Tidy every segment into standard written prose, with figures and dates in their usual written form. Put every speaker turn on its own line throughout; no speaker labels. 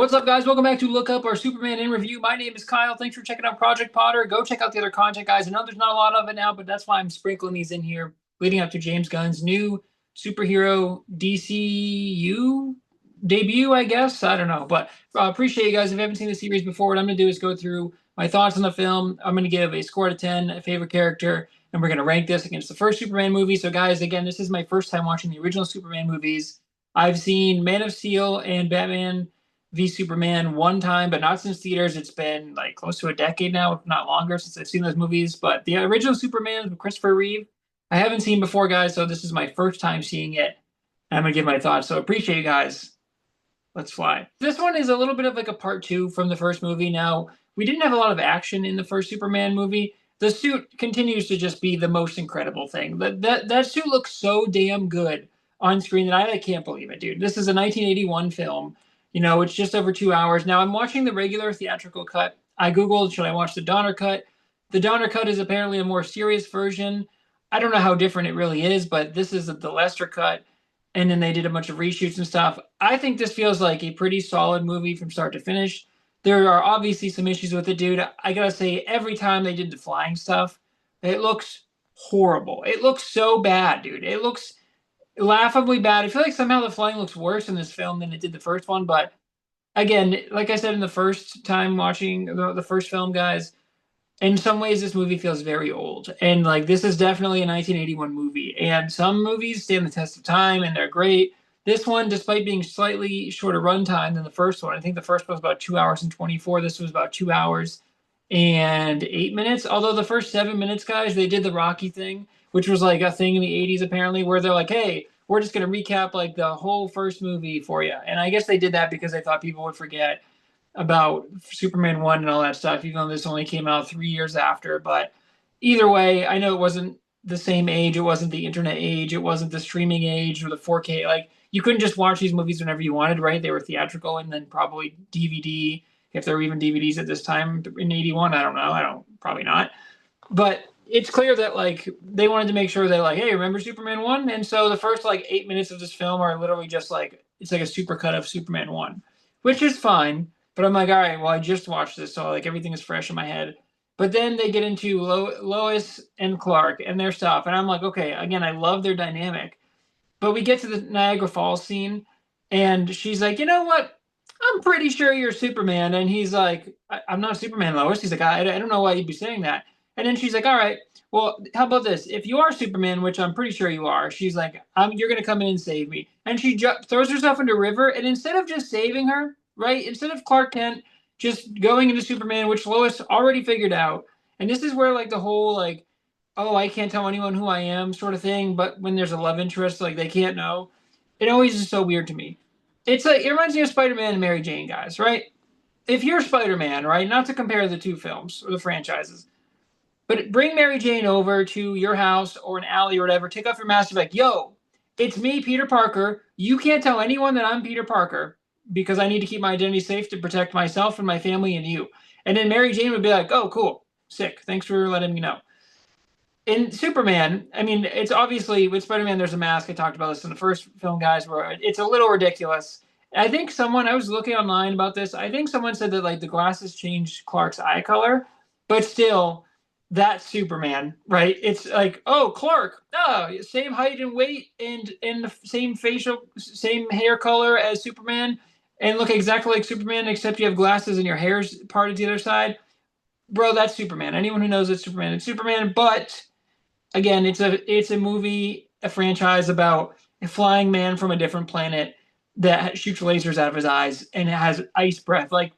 What's up, guys? Welcome back to Look Up, our Superman in review. My name is Kyle. Thanks for checking out Project Potter. Go check out the other content, guys. I know there's not a lot of it now, but that's why I'm sprinkling these in here, leading up to James Gunn's new superhero DCU debut, I guess. I don't know, but appreciate you guys. If you haven't seen the series before, what I'm going to do is go through my thoughts on the film. I'm going to give a score out of 10, a favorite character, and we're going to rank this against the first Superman movie. So, guys, again, this is my first time watching the original Superman movies. I've seen Man of Steel and Batman v Superman one time, but not since theaters. It's been like close to a decade now, if not longer, since I've seen those movies. But the original Superman with Christopher Reeve, I haven't seen before, guys. So this is my first time seeing it. I'm gonna give my thoughts. So appreciate you guys. Let's fly. This one is a little bit of like a part two from the first movie. Now, we didn't have a lot of action in the first Superman movie. The suit continues to just be the most incredible thing. That suit looks so damn good on screen that I can't believe it, dude. This is a 1981 film. You know, it's just over 2 hours. Now, I'm watching the regular theatrical cut. I Googled, should I watch the Donner cut? The Donner cut is apparently a more serious version. I don't know how different it really is, but this is the Lester cut. And then they did a bunch of reshoots and stuff. I think this feels like a pretty solid movie from start to finish. There are obviously some issues with it, dude. I gotta say, every time they did the flying stuff, it looks horrible. It looks so bad, dude. It looks laughably bad. I feel like somehow the flying looks worse in this film than it did the first one. But again, like I said in the first time watching the first film, guys, in some ways this movie feels very old. And like this is definitely a 1981 movie. And some movies stand the test of time and they're great. This one, despite being slightly shorter runtime than the first one, I think the first one was about 2 hours and 24. This was about 2 hours and 8 minutes. Although the first 7 minutes, guys, they did the Rocky thing, which was like a thing in the 80s apparently, where they're like, hey, we're just going to recap like the whole first movie for you. And I guess they did that because they thought people would forget about Superman 1 and all that stuff, even though this only came out 3 years after. But either way, I know it wasn't the same age. It wasn't the internet age. It wasn't the streaming age or the 4K. Like, you couldn't just watch these movies whenever you wanted, right? They were theatrical and then probably DVD, if there were even DVDs at this time in 81. I don't know. Probably not. But it's clear that like they wanted to make sure that like, hey, remember Superman 1? And so the first like 8 minutes of this film are literally just like it's like a super cut of Superman 1, which is fine. But I'm like, all right, well, I just watched this, so like everything is fresh in my head. But then they get into Lois and Clark and their stuff, and I'm like, okay, again, I love their dynamic. But we get to the Niagara Falls scene, and she's like, you know what? I'm pretty sure you're Superman. And he's like, I'm not Superman, Lois. He's like, I don't know why you'd be saying that. And then she's like, all right, well, how about this? If you are Superman, which I'm pretty sure you are, she's like, you're going to come in and save me. And she throws herself into a river. And instead of just saving her, right, instead of Clark Kent just going into Superman, which Lois already figured out, and this is where like the whole like, oh, I can't tell anyone who I am sort of thing, but when there's a love interest, like they can't know. It always is so weird to me. It's like it reminds me of Spider-Man and Mary Jane, guys, right? If you're Spider-Man, right, not to compare the two films or the franchises, but bring Mary Jane over to your house or an alley or whatever, take off your mask and be like, yo, it's me, Peter Parker. You can't tell anyone that I'm Peter Parker because I need to keep my identity safe to protect myself and my family and you. And then Mary Jane would be like, oh, cool, sick. Thanks for letting me know. In Superman, I mean, it's obviously with Spider-Man, there's a mask. I talked about this in the first film, guys, where it's a little ridiculous. I think I was looking online about this. I think someone said that like the glasses changed Clark's eye color, but still, that's Superman, right? It's like, oh, Clark, same height and weight and the same same hair color as Superman, and look exactly like Superman, except you have glasses and your hair's parted to the other side. Bro, that's Superman. Anyone who knows it's Superman, it's Superman. But again, it's a movie, a franchise about a flying man from a different planet that shoots lasers out of his eyes and has ice breath. Like,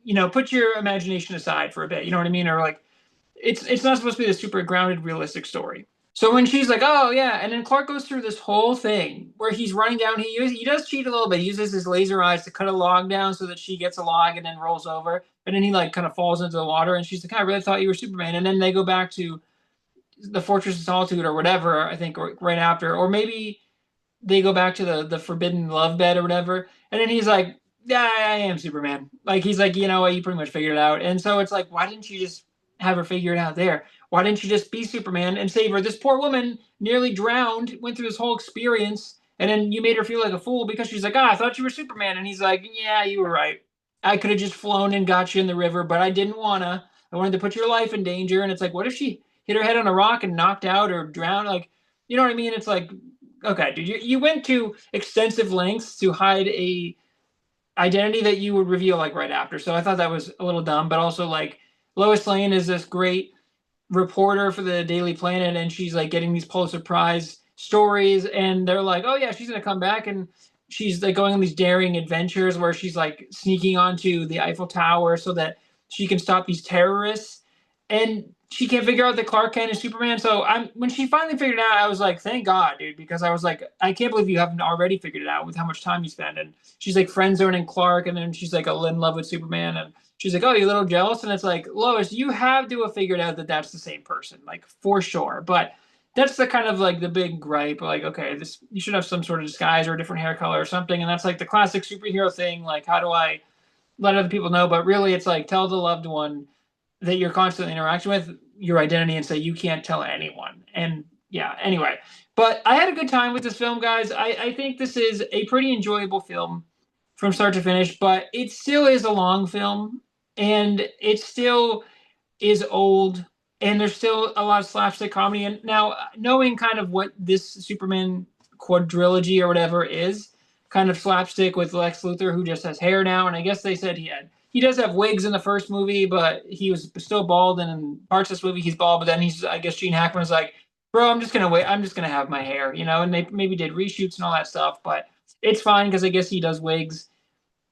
you know, put your imagination aside for a bit. You know what I mean? Or like, it's not supposed to be the super grounded, realistic story. So when she's like, oh yeah, and then Clark goes through this whole thing where he's running down. He does cheat a little bit. He uses his laser eyes to cut a log down so that she gets a log and then rolls over. And then he like kind of falls into the water. And she's like, I really thought you were Superman. And then they go back to the Fortress of Solitude or whatever, I think, or right after, or maybe they go back to the forbidden love bed or whatever. And then he's like, yeah, I am Superman. Like, he's like, you know what, you pretty much figured it out. And so it's like, why didn't you just have her figure it out there? Why didn't you just be Superman and save her? This poor woman nearly drowned, went through this whole experience, and then you made her feel like a fool because she's like, I thought you were Superman. And he's like, yeah, you were right. I could have just flown and got you in the river, but I didn't wanna. I wanted to put your life in danger. And it's like, what if she hit her head on a rock and knocked out or drowned? Like, you know what I mean? It's like, okay, dude, you went to extensive lengths to hide a identity that you would reveal like right after. So I thought that was a little dumb, but also like Lois Lane is this great reporter for the Daily Planet, and she's like getting these Pulitzer Prize stories, and they're like, oh yeah, she's gonna come back, and she's like going on these daring adventures where she's like sneaking onto the Eiffel Tower so that she can stop these terrorists, and she can't figure out that Clark Kent is Superman. So I'm when she finally figured it out, I was like, thank God, dude, because I was like, I can't believe you haven't already figured it out with how much time you spend. And she's like friend zoning Clark, and then she's like in love with Superman, and she's like, oh, you're a little jealous, and it's like, Lois, you have to have figured out that that's the same person, like for sure. But that's the kind of like the big gripe, like, okay, this you should have some sort of disguise or a different hair color or something, and that's like the classic superhero thing. Like, how do I let other people know? But really, it's like tell the loved one that you're constantly interacting with your identity and say you can't tell anyone. And yeah, anyway. But I had a good time with this film, guys. I think this is a pretty enjoyable film from start to finish, but it still is a long film, and it still is old, and there's still a lot of slapstick comedy. And now, knowing kind of what this Superman quadrilogy or whatever is, kind of slapstick with Lex Luthor, who just has hair now, and I guess they said he does have wigs in the first movie, but he was still bald, and in parts of this movie he's bald. But then I guess Gene Hackman was like, "Bro, I'm just gonna wait. I'm just gonna have my hair," you know. And they maybe did reshoots and all that stuff, but it's fine because I guess he does wigs.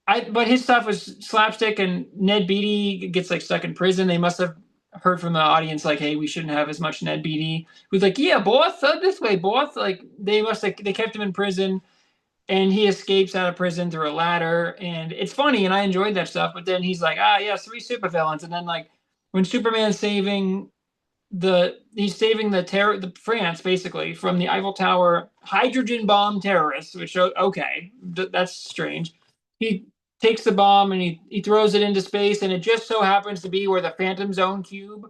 But his stuff was slapstick, and Ned Beatty gets like stuck in prison. They must have heard from the audience like, "Hey, we shouldn't have as much Ned Beatty." Who's like, "Yeah, boss, this way, boss." Like they must like they kept him in prison, and he escapes out of prison through a ladder, and it's funny, and I enjoyed that stuff. But then he's like, "Ah, yeah, three supervillains," and then like when Superman's he's saving the France basically from the Eiffel Tower hydrogen bomb terrorists, which okay, that's strange. He takes the bomb and he throws it into space, and it just so happens to be where the Phantom Zone cube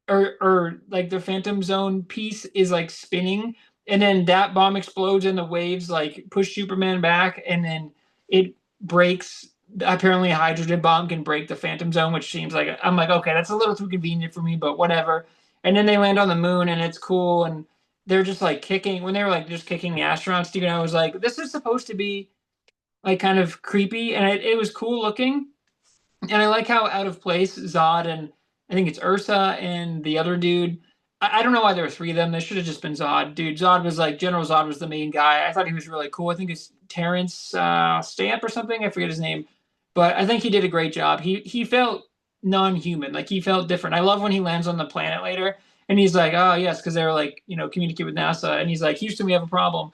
or like the Phantom Zone piece is like spinning, and then that bomb explodes and the waves like push Superman back, and then it breaks. Apparently, a hydrogen bomb can break the Phantom Zone, which seems like I'm like, okay, that's a little too convenient for me, but whatever. And then they land on the moon, and it's cool, and they're just like kicking when they were like just kicking the astronauts. Dude, I was like, this is supposed to be like kind of creepy, and it was cool looking. And I like how out of place Zod and I think it's Ursa and the other dude. I don't know why there were three of them. There should have just been Zod. Dude, Zod was like General Zod was the main guy. I thought he was really cool. I think it's Terrence Stamp or something. I forget his name, but I think he did a great job. He felt non-human, like he felt different. I love when he lands on the planet later, and he's like, "Oh yes," because they're like, communicate with NASA, and he's like, "Houston, we have a problem."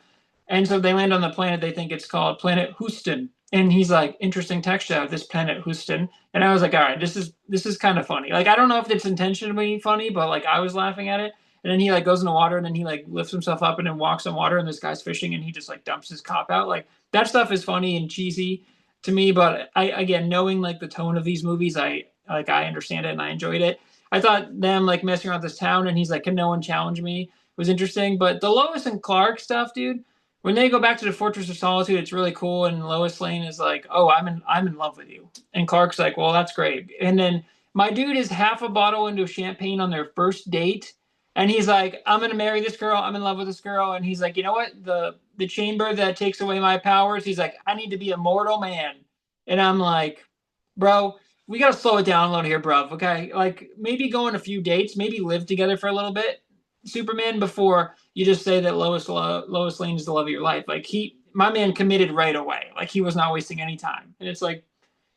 And so they land on the planet. They think it's called Planet Houston, and he's like, "Interesting texture of this planet Houston." And I was like, "All right, this is kind of funny." Like I don't know if it's intentionally funny, but like I was laughing at it. And then he like goes in the water, and then he like lifts himself up and then walks on water, and this guy's fishing, and he just like dumps his cop out. Like that stuff is funny and cheesy to me, but I again knowing like the tone of these movies, I understand it and I enjoyed it. I thought them like messing around this town, and he's like, "Can no one challenge me?" was interesting. But the Lois and Clark stuff, dude, when they go back to the Fortress of Solitude, it's really cool. And Lois Lane is like, "Oh, I'm in love with you," and Clark's like, "Well, that's great." And then my dude is half a bottle into champagne on their first date, and he's like, "I'm gonna marry this girl. I'm in love with this girl." And he's like, "You know what? The chamber that takes away my powers." He's like, "I need to be a mortal man." And I'm like, "Bro, we gotta slow it down a little here, bro. Okay, like maybe go on a few dates, maybe live together for a little bit, Superman, before you just say that Lois Lane is the love of your life." Like my man committed right away. Like he was not wasting any time. And it's like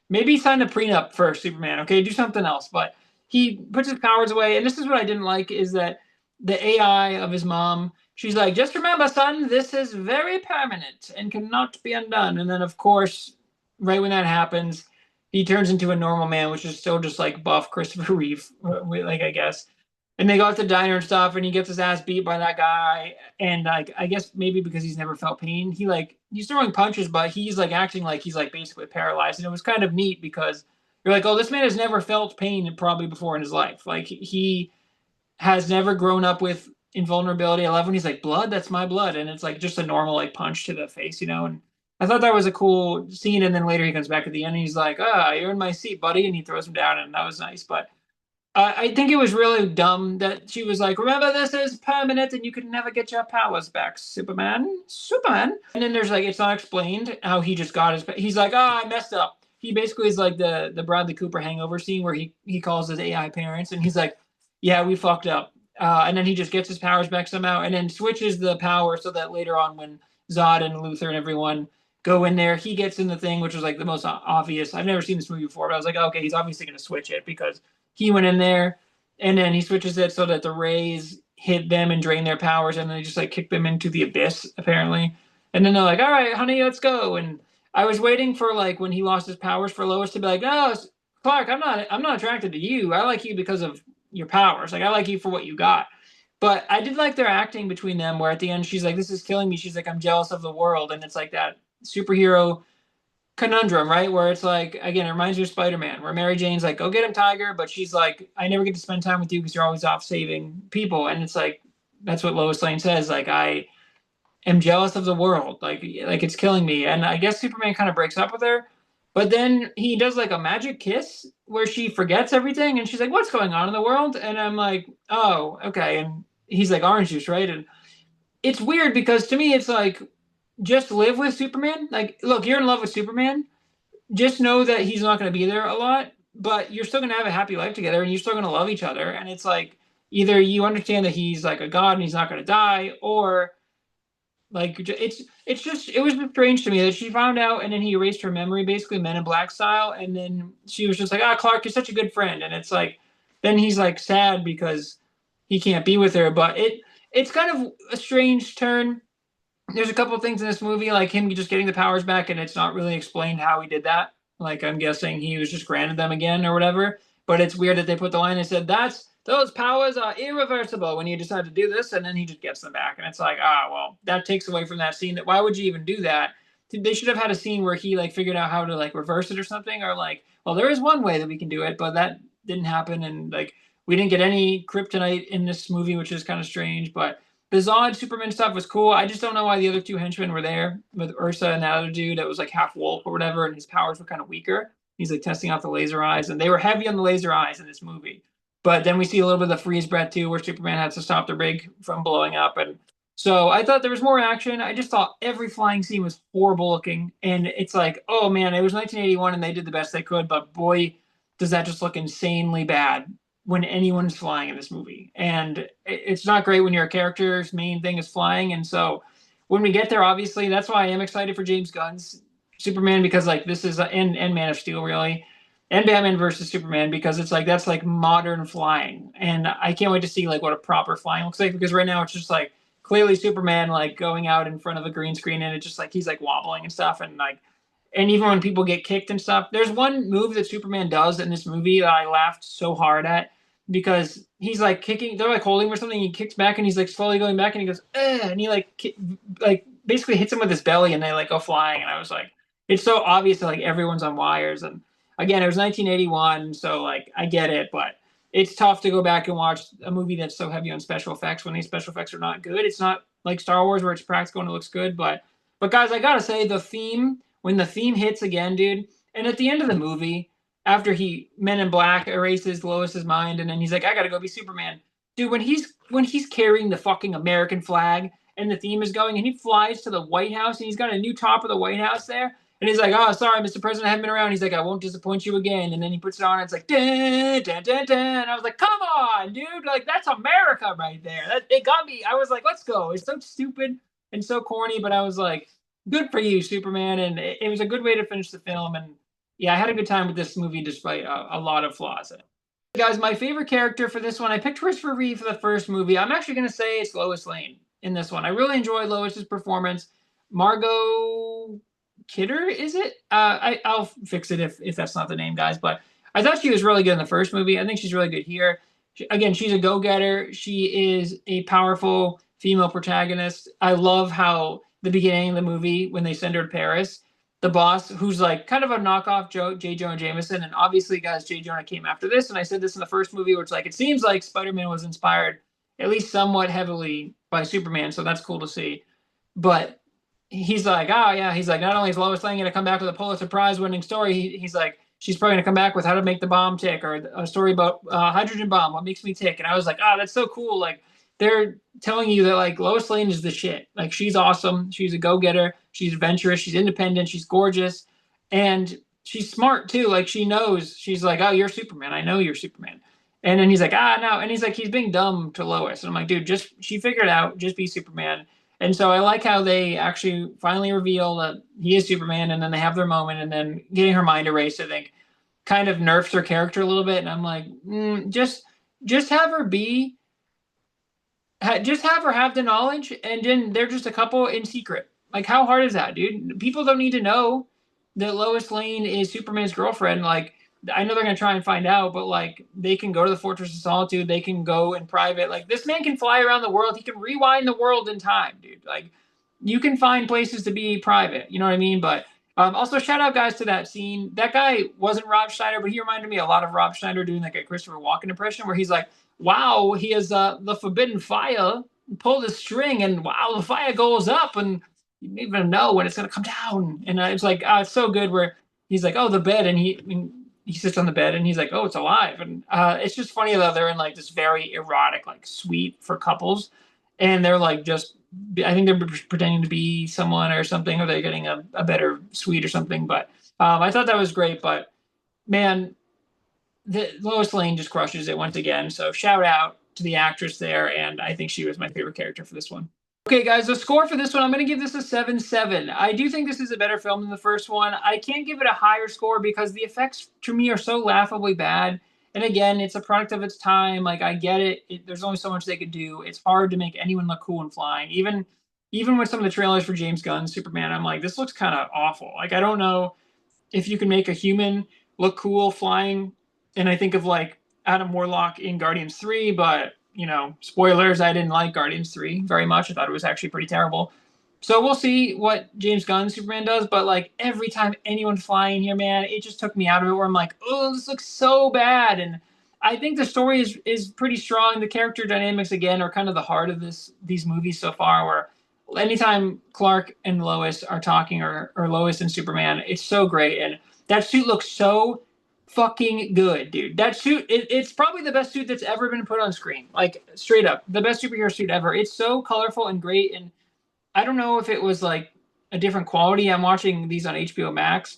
maybe sign a prenup first, Superman. Okay, do something else. But he puts his powers away. And this is what I didn't like is that the AI of his mom. She's like, "Just remember, son, this is very permanent and cannot be undone." And then, of course, right when that happens, he turns into a normal man, which is still just like buff Christopher Reeve, like I guess. And they go out to the diner and stuff, and he gets his ass beat by that guy. And like, I guess maybe because he's never felt pain, he's throwing punches, but he's like acting like he's like basically paralyzed. And it was kind of neat because you're like, oh, this man has never felt pain probably before in his life. Like he has never grown up with invulnerability. I love when he's like, "Blood, that's my blood," and it's like just a normal like punch to the face, and I thought that was a cool scene. And then later he comes back at the end and he's like, "Ah, you're in my seat, buddy," and he throws him down, and that was nice. But I think it was really dumb that she was like, "Remember, this is permanent, and you can never get your powers back, Superman, Superman." And then there's like, it's not explained how he just got his. He's like, "Oh, I messed up." He basically is like the Bradley Cooper hangover scene where he calls his AI parents, and he's like, "Yeah, we fucked up." And then he just gets his powers back somehow, and then switches the power so that later on, when Zod and Luthor and everyone go in there, he gets in the thing, which was like the most obvious. I've never seen this movie before, but I was like, okay, he's obviously going to switch it because he went in there, and then he switches it so that the rays hit them and drain their powers, and then they just like kick them into the abyss apparently. And then they're like, "All right, honey, let's go." And I was waiting for like when he lost his powers for Lois to be like, "Oh, Clark, I'm not attracted to you. I like you because of your powers. Like I like you for what you got." But I did like their acting between them, where at the end she's like, "This is killing me." She's like, "I'm jealous of the world," and it's like that superhero conundrum, right? Where it's like, again, it reminds me of Spider-Man, where Mary Jane's like, "Go get him, Tiger," but she's like, "I never get to spend time with you because you're always off saving people." And it's like, that's what Lois Lane says. Like, I am jealous of the world. Like it's killing me. And I guess Superman kind of breaks up with her, but then he does like a magic kiss where she forgets everything, and she's like, "What's going on in the world?" And I'm like, "Oh, okay." And he's like, "Orange juice, right?" And it's weird because to me, it's like, just live with Superman. Like, look, you're in love with Superman, just know that he's not going to be there a lot, but you're still going to have a happy life together, and you're still going to love each other. And it's like, either you understand that he's like a god and he's not going to die, or like, it's just, it was strange to me that she found out and then he erased her memory, basically Men in Black style. And then she was just like, "Ah, Clark, you're such a good friend." And it's like, then he's like sad because he can't be with her. But it's kind of a strange turn. There's a couple of things in this movie, like him just getting the powers back, and it's not really explained how he did that. Like, I'm guessing he was just granted them again or whatever. But it's weird that they put the line and said, "Those powers are irreversible when you decide to do this," and then he just gets them back. And it's like, well, that takes away from that scene. That why would you even do that? They should have had a scene where he like figured out how to like reverse it or something, or like, well, there is one way that we can do it, but that didn't happen. And like, we didn't get any kryptonite in this movie, which is kind of strange. But the Zod Superman stuff was cool. I just don't know why the other two henchmen were there with Ursa and that other dude that was like half wolf or whatever, and his powers were kind of weaker. He's like testing out the laser eyes, and they were heavy on the laser eyes in this movie. But then we see a little bit of the freeze breath too, where Superman has to stop the rig from blowing up. And so I thought there was more action. I just thought every flying scene was horrible looking. And it's like, oh man, it was 1981 and they did the best they could, but boy, does that just look insanely bad when anyone's flying in this movie. And it's not great when your character's main thing is flying. And so when we get there, obviously, that's why I am excited for James Gunn's Superman, because like this is and Man of Steel really, and Batman versus Superman, because it's like that's like modern flying, and I can't wait to see like what a proper flying looks like, because right now it's just like clearly Superman like going out in front of a green screen, and it's just like he's like wobbling and stuff, and like, and even when people get kicked and stuff, there's one move that Superman does in this movie that I laughed so hard at, because he's like kicking, they're like holding him or something, he kicks back and he's like slowly going back and he goes, and he like basically hits him with his belly and they like go flying, and I was like, it's so obvious that like everyone's on wires. And again, it was 1981, so like I get it, but it's tough to go back and watch a movie that's so heavy on special effects when these special effects are not good. It's not like Star Wars where it's practical and it looks good, but guys, I gotta say, the theme, when the theme hits again, dude, and at the end of the movie, after Men in Black erases Lois's mind, and then he's like, "I gotta go be Superman," dude. When he's carrying the fucking American flag and the theme is going, and he flies to the White House, and he's got a new top of the White House there, and he's like, "Oh, sorry, Mr. President, I haven't been around." He's like, "I won't disappoint you again." And then he puts it on, and it's like, dun, dun, dun, dun. And I was like, "Come on, dude! Like that's America right there." It got me. I was like, "Let's go!" It's so stupid and so corny, but I was like, "Good for you, Superman!" And it was a good way to finish the film. And yeah, I had a good time with this movie despite a lot of flaws in it. Guys, my favorite character for this one, I picked Christopher Reeve for the first movie. I'm actually going to say it's Lois Lane in this one. I really enjoyed Lois's performance. Margot Kidder, is it? I'll fix it if that's not the name, guys. But I thought she was really good in the first movie. I think she's really good here. Again, she's a go-getter. She is a powerful female protagonist. I love how the beginning of the movie, when they send her to Paris, the boss, who's like kind of a knockoff J. Jonah Jameson, and obviously, guys, J. Jonah came after this, and I said this in the first movie, where it's like, it seems like Spider-Man was inspired at least somewhat heavily by Superman, so that's cool to see. But he's like, oh yeah, he's like, not only is Lois Lane gonna come back with a Pulitzer Prize winning story, he's like, she's probably gonna come back with how to make the bomb tick, or a story about hydrogen bomb, what makes me tick. And I was like, oh, that's so cool. Like they're telling you that like Lois Lane is the shit. Like she's awesome. She's a go-getter. She's adventurous. She's independent. She's gorgeous, and she's smart too. Like she knows. She's like, oh, you're Superman. I know you're Superman. And then he's like, ah, no. And he's like, he's being dumb to Lois. And I'm like, dude, just she figured it out. Just be Superman. And so I like how they actually finally reveal that he is Superman, and then they have their moment, and then getting her mind erased, I think, kind of nerfs her character a little bit. And I'm like, just have her be, just have her have the knowledge, and then they're just a couple in secret. Like, how hard is that, dude? People don't need to know that Lois Lane is Superman's girlfriend. Like, I know they're gonna try and find out, but like, they can go to the Fortress of Solitude. They can go in private. Like, this man can fly around the world. He can rewind the world in time, dude. Like, you can find places to be private. You know what I mean? But also, shout out guys to that scene. That guy wasn't Rob Schneider, but he reminded me a lot of Rob Schneider doing like a Christopher Walken impression, where he's like, "Wow, he has the forbidden fire. Pull the string, and wow, the fire goes up, and you don't even know when it's gonna come down." And it's like, it's so good. Where he's like, "Oh, the bed," and he sits on the bed, and he's like, "Oh, it's alive." And it's just funny that they're in like this very erotic like suite for couples, and they're like just, I think they're pretending to be someone or something, or they're getting a better suite or something. But I thought that was great. But man, the Lois Lane just crushes it once again. So shout out to the actress there, and I think she was my favorite character for this one. Okay, guys, the score for this one, I'm going to give this a 7-7. I do think this is a better film than the first one. I can't give it a higher score because the effects to me are so laughably bad. And again, it's a product of its time. Like, I get it. There's only so much they could do. It's hard to make anyone look cool and flying. Even with some of the trailers for James Gunn's Superman, I'm like, this looks kind of awful. Like, I don't know if you can make a human look cool flying. And I think of like Adam Warlock in Guardians 3, but spoilers, I didn't like Guardians 3 very much. I thought it was actually pretty terrible. So we'll see what James Gunn's Superman does. But like every time anyone's flying here, man, it just took me out of it, where I'm like, oh, this looks so bad. And I think the story is pretty strong. The character dynamics again are kind of the heart of these movies so far, where anytime Clark and Lois are talking, or Lois and Superman, it's so great. And that suit looks so fucking good, dude. That suit, it's probably the best suit that's ever been put on screen. Like, straight up, the best superhero suit ever. It's so colorful and great. And I don't know if it was like a different quality. I'm watching these on HBO Max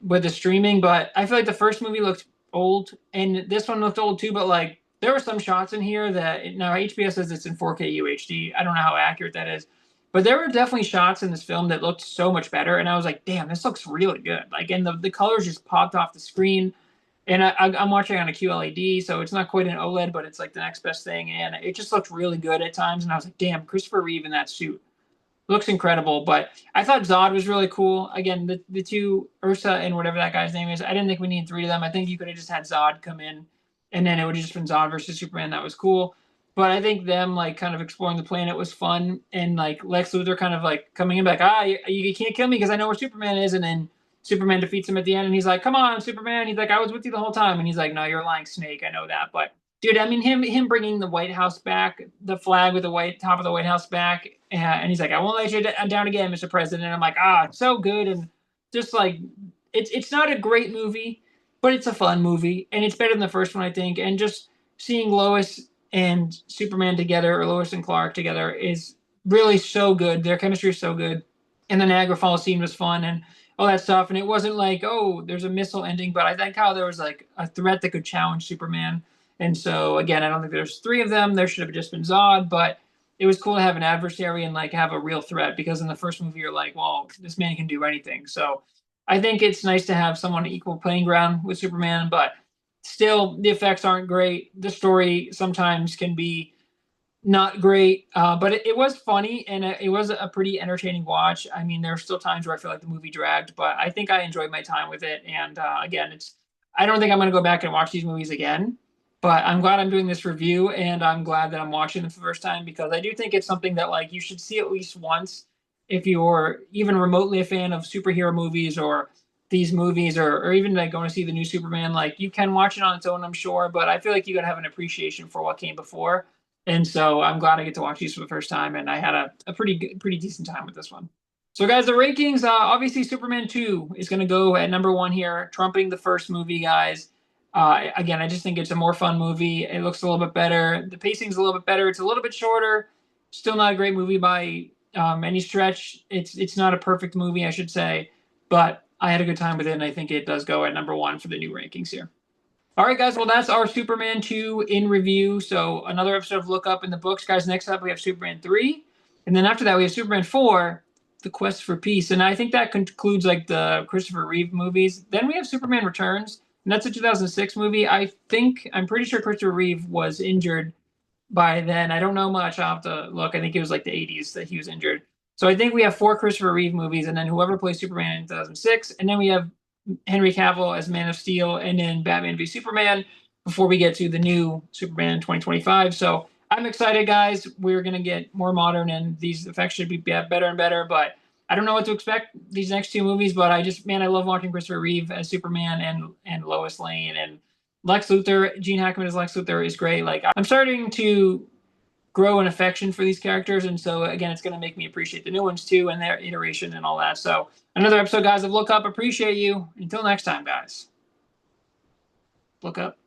with the streaming, but I feel like the first movie looked old, and this one looked old too. But like, there were some shots in here that now HBO says it's in 4K UHD. I don't know how accurate that is, but there were definitely shots in this film that looked so much better. And I was like, damn, this looks really good. Like, and the colors just popped off the screen. And I'm watching on a QLED, so it's not quite an OLED, but it's like the next best thing. And it just looked really good at times. And I was like, damn, Christopher Reeve in that suit looks incredible. But I thought Zod was really cool. Again, the two, Ursa and whatever that guy's name is, I didn't think we needed three of them. I think you could have just had Zod come in, and then it would have just been Zod versus Superman. That was cool. But I think them like kind of exploring the planet was fun, and like Lex Luthor kind of like coming in back, you can't kill me because I know where Superman is. And then Superman defeats him at the end, and he's like, come on, Superman. He's like, I was with you the whole time. And he's like, no, you're a lying snake. I know that. But dude, I mean, him bringing the White House back, the flag with the white top of the White House back, and he's like, I won't let you down again, Mr. President. And I'm like, so good. And just like, it's not a great movie, but it's a fun movie, and it's better than the first one, I think. And just seeing Lois and Superman together, or Lois and Clark together, is really so good. Their chemistry is so good. And the Niagara Falls scene was fun, and all that stuff. And it wasn't like, oh, there's a missile ending, but I think how there was like a threat that could challenge Superman. And so again, I don't think there's three of them. There should have just been Zod, but it was cool to have an adversary and like have a real threat, because in the first movie you're like, well, this man can do anything. So I think it's nice to have someone equal playing ground with Superman, but still the effects aren't great. The story sometimes can be not great, but it was funny, and it was a pretty entertaining watch. I mean, there are still times where I feel like the movie dragged, but I think I enjoyed my time with it. And again, I don't think I'm going to go back and watch these movies again, but I'm glad I'm doing this review, and I'm glad that I'm watching them for the first time, because I do think it's something that like you should see at least once if you're even remotely a fan of superhero movies or these movies, or even like going to see the new Superman. Like, you can watch it on its own, I'm sure, but I feel like you got to have an appreciation for what came before. And so I'm glad I get to watch these for the first time, and I had a pretty decent time with this one. So, guys, the rankings, obviously Superman 2 is going to go at number one here, trumping the first movie, guys. Again, I just think it's a more fun movie. It looks a little bit better. The pacing's a little bit better. It's a little bit shorter. Still not a great movie by any stretch. It's not a perfect movie, I should say, but I had a good time with it, and I think it does go at number one for the new rankings here. All right, guys. Well, that's our Superman 2 in review. So another episode of Look Up in the books, guys. Next up, we have Superman 3. And then after that, we have Superman 4, The Quest for Peace. And I think that concludes like the Christopher Reeve movies. Then we have Superman Returns. And that's a 2006 movie. I'm pretty sure Christopher Reeve was injured by then. I don't know much. I'll have to look. I think it was like the 80s that he was injured. So I think we have 4 Christopher Reeve movies, and then whoever plays Superman in 2006. And then we have Henry Cavill as Man of Steel, and then Batman v Superman before we get to the new Superman in 2025. So I'm excited, guys. We're going to get more modern, and these effects should be better and better. But I don't know what to expect these next 2 movies, but I love watching Christopher Reeve as Superman and Lois Lane and Lex Luthor. Gene Hackman as Lex Luthor is great. Like, I'm starting to grow an affection for these characters, and so again, it's going to make me appreciate the new ones too and their iteration and all that. So another episode, guys, of Look Up. Appreciate you. Until next time, guys. Look up.